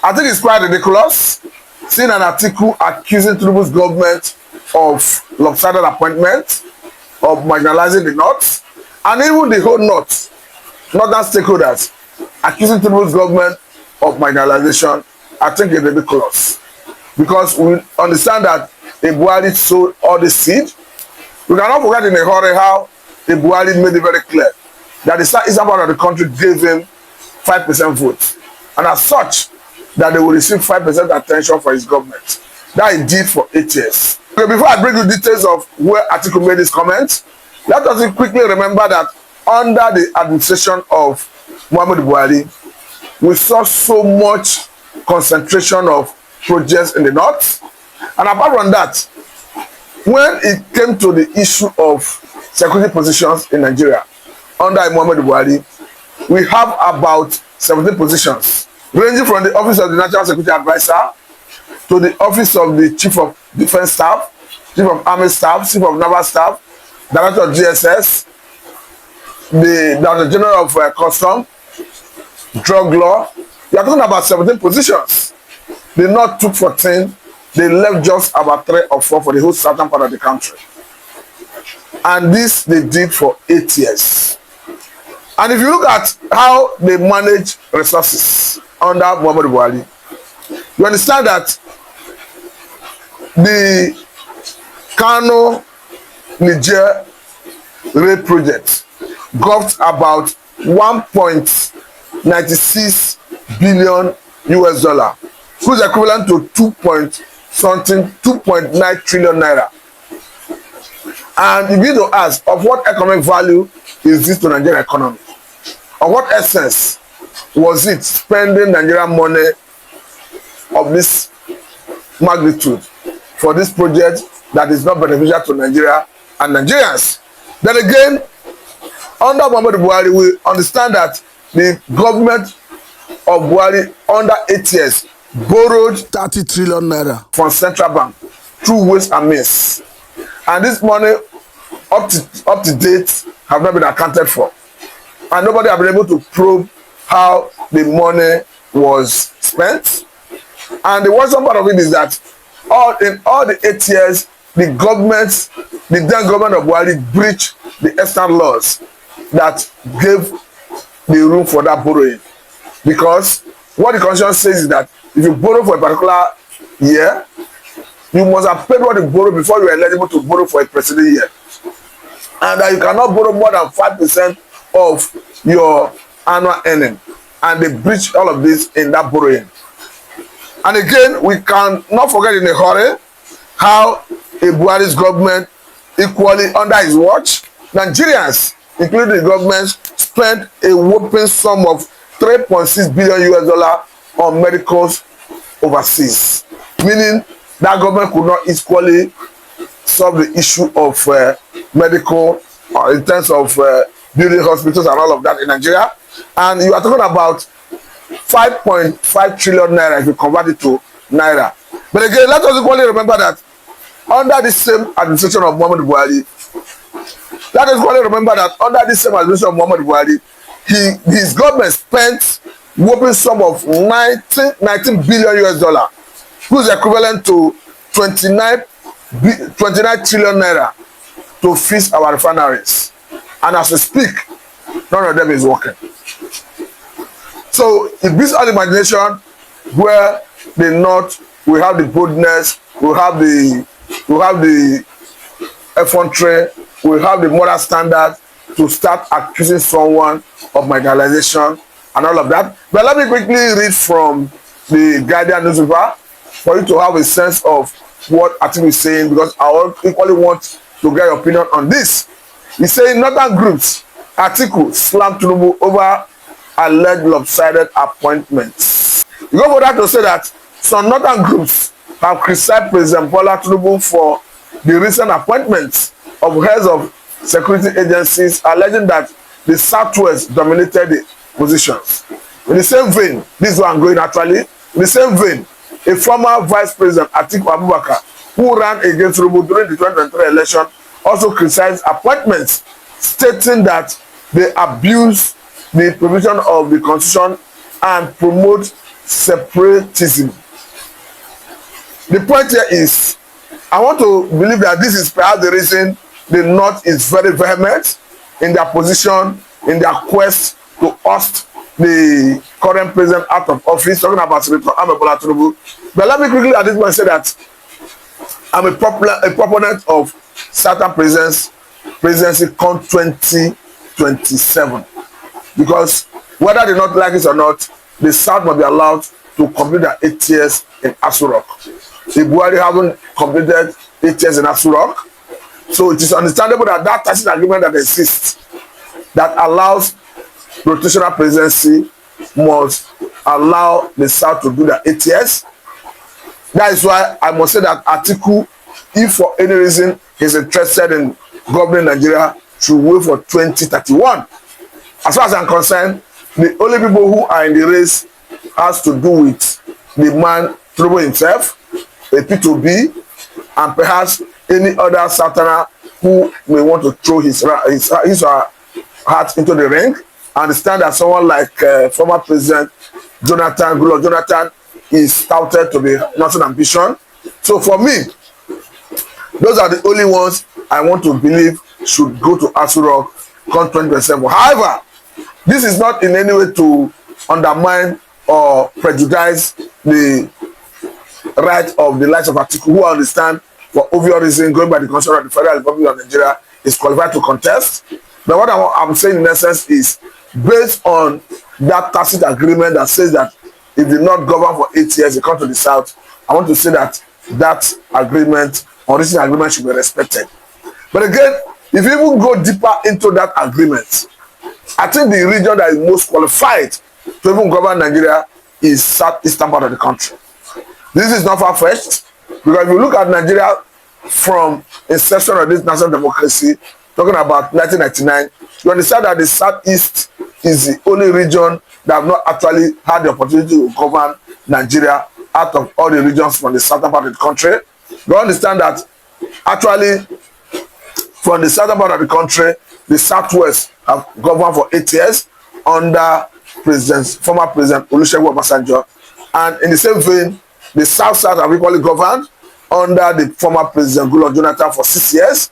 I think it's quite ridiculous seeing an article accusing Tinubu's government of lopsided appointment, of marginalizing the North, and even the whole Northern stakeholders accusing Tinubu's government of marginalization. I think it's ridiculous because we understand that Buhari sowed all the seed. We cannot forget in a hurry how Buhari made it very clear that the eastern part of the country gave him 5% vote, and as such, that they will receive 5% attention for his government. That he did for 8 years. Okay, before I bring you details of where Atiku made his comments, let us quickly remember that under the administration of Muhammadu Buhari, we saw so much concentration of projects in the north. And apart from that, when it came to the issue of security positions in Nigeria, under Muhammadu Buhari, we have about 17 positions, ranging from the office of the National Security Advisor to the office of the Chief of Defense Staff, Chief of Army Staff, Chief of Naval Staff, Director of GSS, the Director General of Custom, Drug Law. We are talking about 17 positions. They not took 14, they left just about 3 or 4 for the whole southern part of the country. And this they did for 8 years. And if you look at how they manage resources under Muhammadu Buhari, you understand that the Kano Niger rail project got about 1.96 billion US dollar, which is equivalent to 2.9 trillion naira. And if you to ask, of what economic value is this to Nigerian economy? Of what essence was it spending Nigerian money of this magnitude for this project that is not beneficial to Nigeria and Nigerians? Then again, under Muhammadu Buhari, we understand that the government of Buhari under 8 years borrowed 30 trillion naira from central bank through ways and means. And this money up to date have not been accounted for. And nobody have been able to probe how the money was spent. And the worst part of it is that in all the 8 years, the then government of Buhari breached the extant laws that gave the room for that borrowing. Because what the constitution says is that if you borrow for a particular year, you must have paid what you borrowed before you are eligible to borrow for a preceding year. And that you cannot borrow more than 5% of your annual earning. And they breach all of this in that borrowing. And again, we cannot forget in a hurry how Buhari's government, equally under his watch, Nigerians, including the government, spent a whopping sum of 3.6 billion US dollar on medicals overseas. Meaning that government could not equally solve the issue of medical in terms of building hospitals and all of that in Nigeria. And you are talking about 5.5 trillion naira if you convert it to naira. But again, let us equally remember that under the same administration of Muhammadu Buhari, his government spent whopping sum of 19 billion US dollar, which is equivalent to 29 trillion naira to fix our refineries. And as we speak, none of them is working. So it beats all imagination where the North will have the boldness, will have the effrontery, will have the moral standard to start accusing someone of marginalization and all of that. But let me quickly read from the Guardian newspaper for you to have a sense of what Atiku is saying, because I equally want to get your opinion on this. He's saying northern groups, Atiku slammed Tinubu over alleged lopsided appointments. You go for that to say that some northern groups have criticized President Bola Tinubu for the recent appointments of heads of security agencies, alleging that the Southwest dominated the positions. In the same vein, this is where I'm going actually, in the same vein, a former Vice President Atiku Abubakar, who ran against Tinubu during the 2023 election, also criticized appointments, stating that they abuse the provision of the Constitution and promote separatism. The point here is, I want to believe that this is perhaps the reason the North is very vehement in their position, in their quest to oust the current president out of office, talking about Senator Tinubu. But let me quickly at this point say that I'm a proponent of Southern presidency come 2027, because whether they not like it or not, the South must be allowed to complete their 8 years in Aso Rock. The Buhari haven't completed 8 years in Aso Rock, so it is understandable that that tacit agreement that exists that allows rotational presidency must allow the South to do their 8 years. That is why I must say that Atiku, if for any reason he's interested in governing Nigeria, should wait for 2031. As far as I'm concerned, the only people who are in the race has to do with the man Tinubu himself, a P2B, and perhaps any other Southerner who may want to throw his heart into the ring. I understand that someone like former President Goodluck Jonathan is touted to be nothing ambition. So for me, those are the only ones I want to believe should go to Aso Rock come 2027. However, this is not in any way to undermine or prejudice the right of the likes of Atiku, who I understand for obvious reason, going by the Constitution of the Federal Republic of Nigeria, is qualified to contest. But what I'm saying in essence is, based on that tacit agreement that says that if they not govern for 8 years, they come to the South, I want to say that that agreement, original agreement, should be respected. But again, if you even go deeper into that agreement, I think the region that is most qualified to even govern Nigeria is southeastern part of the country. This is not far-fetched, because if you look at Nigeria from inception of this national democracy, talking about 1999, you understand that the southeast is the only region that have not actually had the opportunity to govern Nigeria out of all the regions from the southern part of the country. You understand that actually from the southern part of the country, the southwest have governed for 8 years under former President Olusegun Obasanjo, and in the same vein, the south have equally governed under the former President Goodluck Jonathan for 6 years,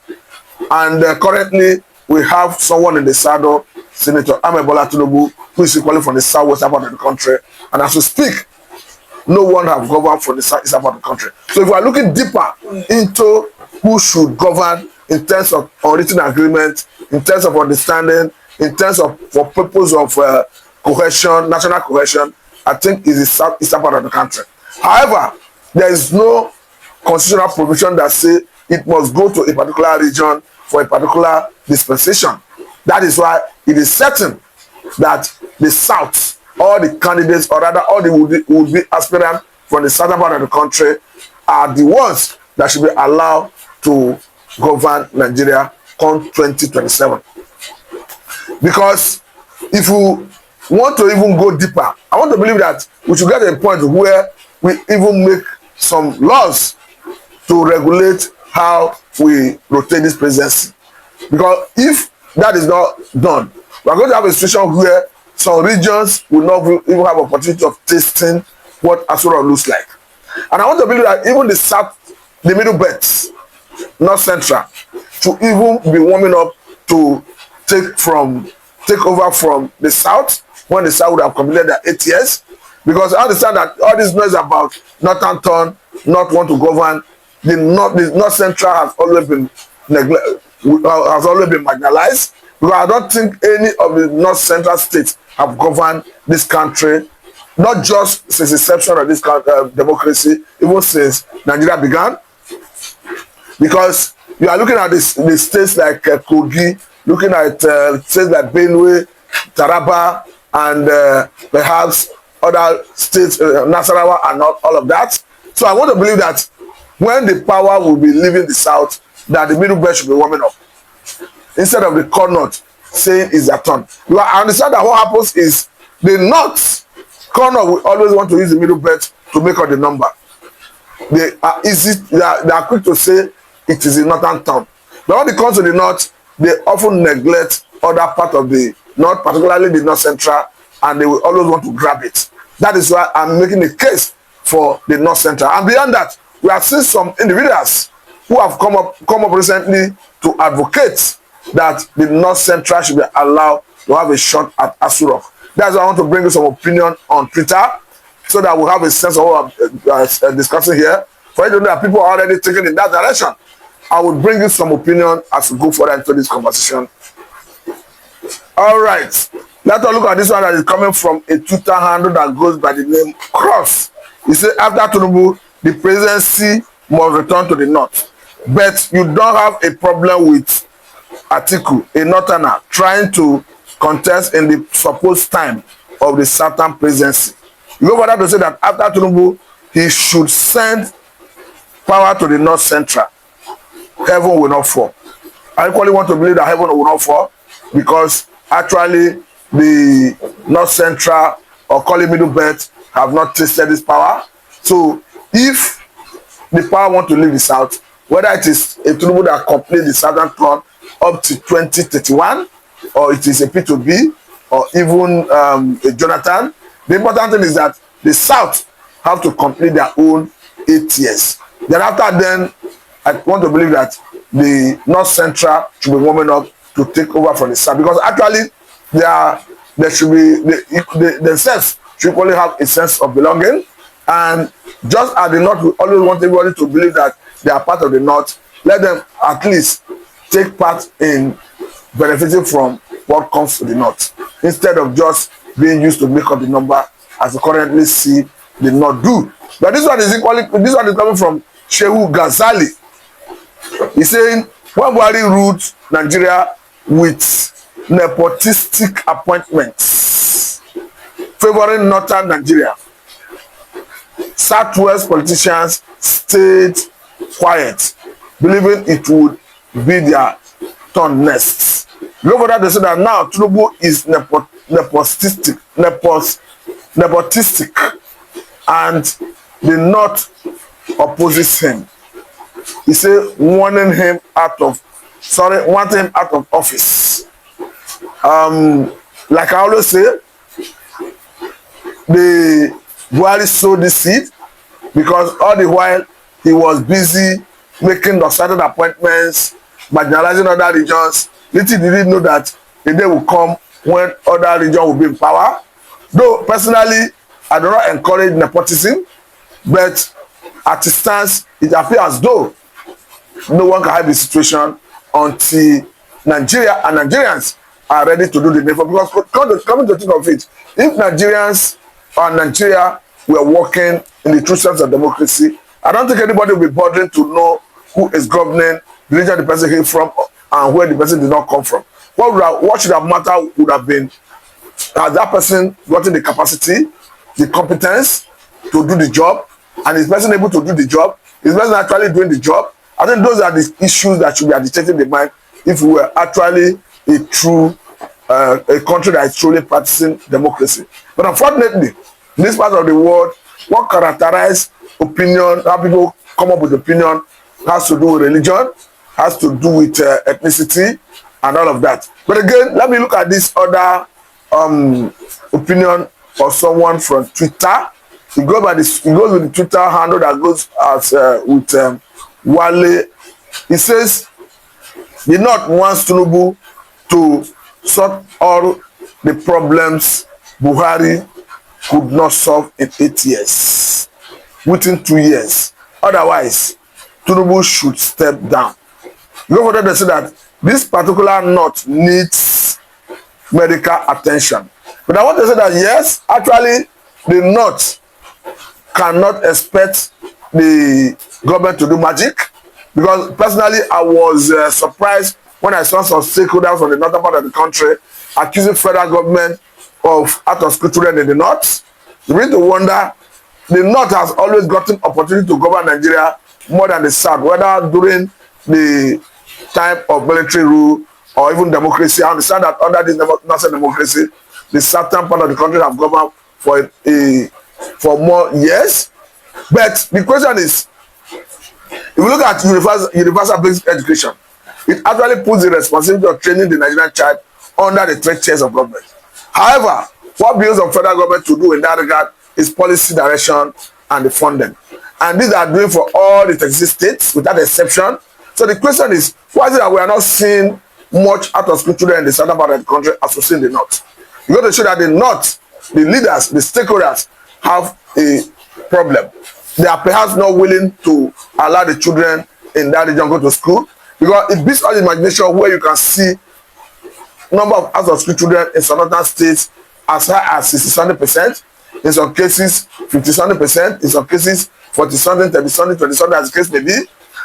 and currently we have someone in the saddle, Senator Tinubu, who is equally from the southwestern part of the country, and as we speak, no one have governed from the southeastern part of the country. So if we are looking deeper into who should govern in terms of unwritten agreement, in terms of understanding, in terms of for purpose of cohesion, national cohesion, I think is the southeastern part of the country. However, there is no constitutional provision that say it must go to a particular region for a particular dispensation. That is why it is certain that the South, all the candidates, or rather all the would-be aspirants from the southern part of the country, are the ones that should be allowed to govern Nigeria come 2027. Because if we want to even go deeper, I want to believe that we should get to a point where we even make some laws to regulate how we rotate this presidency. Because if that is not done, we are going to have a situation where some regions will not even have opportunity of tasting what Aso Rock looks like. And I want to believe that even the south, the middle belts, not central, to even be warming up to take over from the south when the south would have completed their 8 years. Because I understand that all this noise about northern turn, not want to govern, the north central has always been marginalized. Because I don't think any of the north central states have governed this country, not just since the inception of this democracy, even since Nigeria began. Because you are looking at the states like Kogi, looking at states like Benue, Taraba, and perhaps other states, Nasarawa, and all of that. So I want to believe that when the power will be leaving the south, that the middle belt should be warming up, instead of the core north saying it's their turn. You understand that what happens is the north corner will always want to use the middle belt to make up the number. They are quick to say it is a northern town. But when it comes to the north, they often neglect other part of the north, particularly the north central, and they will always want to grab it. That is why I'm making a case for the North Central. And beyond that, we have seen some individuals who have come up recently to advocate that the North Central should be allowed to have a shot at Aso Rock. That's why I want to bring you some opinion on Twitter, so that we'll have a sense of what I'm discussing here. For you to know that people are already taking in that direction, I will bring you some opinion as we go further into this conversation. All right, let us look at this one that is coming from a Twitter handle that goes by the name Cross. He said, after Tinubu, the presidency must return to the North. But you don't have a problem with Atiku, a Northerner, trying to contest in the supposed time of the Southern presidency. You go further to say that after Tinubu, he should send power to the North Central. Heaven will not fall. I equally want to believe that heaven will not fall, because actually the North Central, or call it Middle Belt, have not tasted this power. So if the power want to leave the South, whether it is a Tinubu that completes the Southern throne up to 2031, or it is a P2B, or even a Jonathan, the important thing is that the South have to complete their own 8 years. Then after then, I want to believe that the North Central should be warming up to take over from the South, because actually there should be themselves should only have a sense of belonging. And just as the North, we always want everybody to believe that they are part of the North, let them at least take part in benefiting from what comes to the North, instead of just being used to make up the number as we currently see the North do. But this one is coming from Shehu Ghazali. He's saying, when Buhari ruled Nigeria with nepotistic appointments favoring Northern Nigeria, Southwest politicians stayed quiet, believing it would be their turn next. Look at that, they say that now Tinubu is nepotistic, and the North opposes him. He said, wanting him out of office. Like I always say, the Buhari sowed the seed, because all the while he was busy making the certain appointments, marginalizing other regions. Little did he know that the day will come when other regions will be in power. Though personally, I do not encourage nepotism, but at a stance, it appears as though no one can help the situation until Nigeria and Nigerians are ready to do the needful. Because coming to think of it, if Nigerians or Nigeria were working in the true sense of democracy, I don't think anybody will be bothering to know who is governing, the region the person came from, and where the person did not come from. What should have mattered would have been, has that person gotten the capacity, the competence to do the job, and is the person able to do the job? Is the person actually doing the job? I think those are the issues that should be agitating the mind if we were actually a true a country that is truly practicing democracy. But unfortunately, in this part of the world, what characterizes opinion, how people come up with opinion, has to do with religion, has to do with ethnicity, and all of that. But again, let me look at this other opinion of someone from Twitter. He goes with the Twitter handle that goes as with Wale. He says, the North wants Tinubu to sort all the problems Buhari could not solve in 8 years, within 2 years. Otherwise, Tinubu should step down. You go for them to say that this particular North needs medical attention. But I want to say that yes, actually, the North cannot expect the government to do magic, because personally I was surprised when I saw some stakeholders from the northern part of the country accusing federal government of out of scripture in the North. You need to wonder, the North has always gotten opportunity to govern Nigeria more than the South, whether during the time of military rule or even democracy. I understand that under this national democracy, the southern part of the country have governed for more years. But the question is, if you look at universal basic education, it actually puts the responsibility of training the Nigerian child under the 3 tiers of government. However, what bills of federal government to do in that regard is policy direction and the funding. And these are doing for all the 36 states without exception. So the question is, why is it that we are not seeing much out of school children in the southern part of the country as we see in the north? You got to show that the north, the leaders, the stakeholders have a problem. They are perhaps not willing to allow the children in that region go to school, because it beats all the imagination where you can see number of out of school children in some other states as high as 60-something%, in some cases 50-something%, in some cases 40-something, 30-something, 20-something, as the case may be.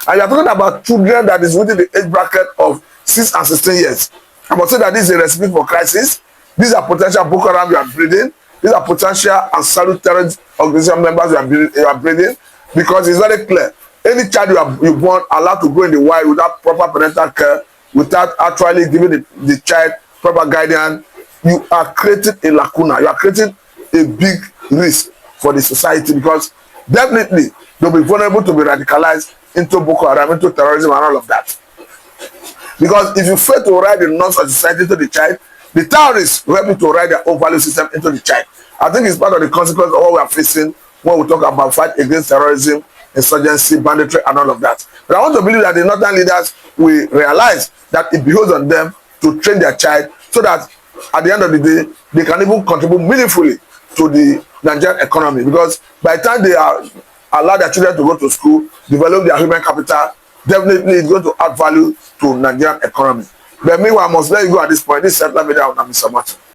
And you are talking about children that is within the age bracket of 6 and 16 years. I must say that this is a recipe for crisis. These are potential Boko Haram you are breeding. These are potential Ansarut terrorist organization members you are breeding, because it's very clear. Any child you born allowed to go in the wild without proper parental care, without actually giving the child proper guidance, you are creating a lacuna. You are creating a big risk for the society, because definitely they'll be vulnerable to be radicalized into Boko Haram, into terrorism and all of that. Because if you fail to write the norms of society into the child, the terrorists will help you to write their own value system into the child. I think it's part of the consequence of what we are facing when we talk about fight against terrorism, insurgency, banditry, and all of that. But I want to believe that the northern leaders will realize that it behoves on them to train their child, so that at the end of the day, they can even contribute meaningfully to the Nigerian economy. Because by the time they allow their children to go to school, develop their human capital, definitely it's going to add value to Nigerian economy. But meanwhile, I must let you go at this point. This is Central Media. I'm Mr. Martin.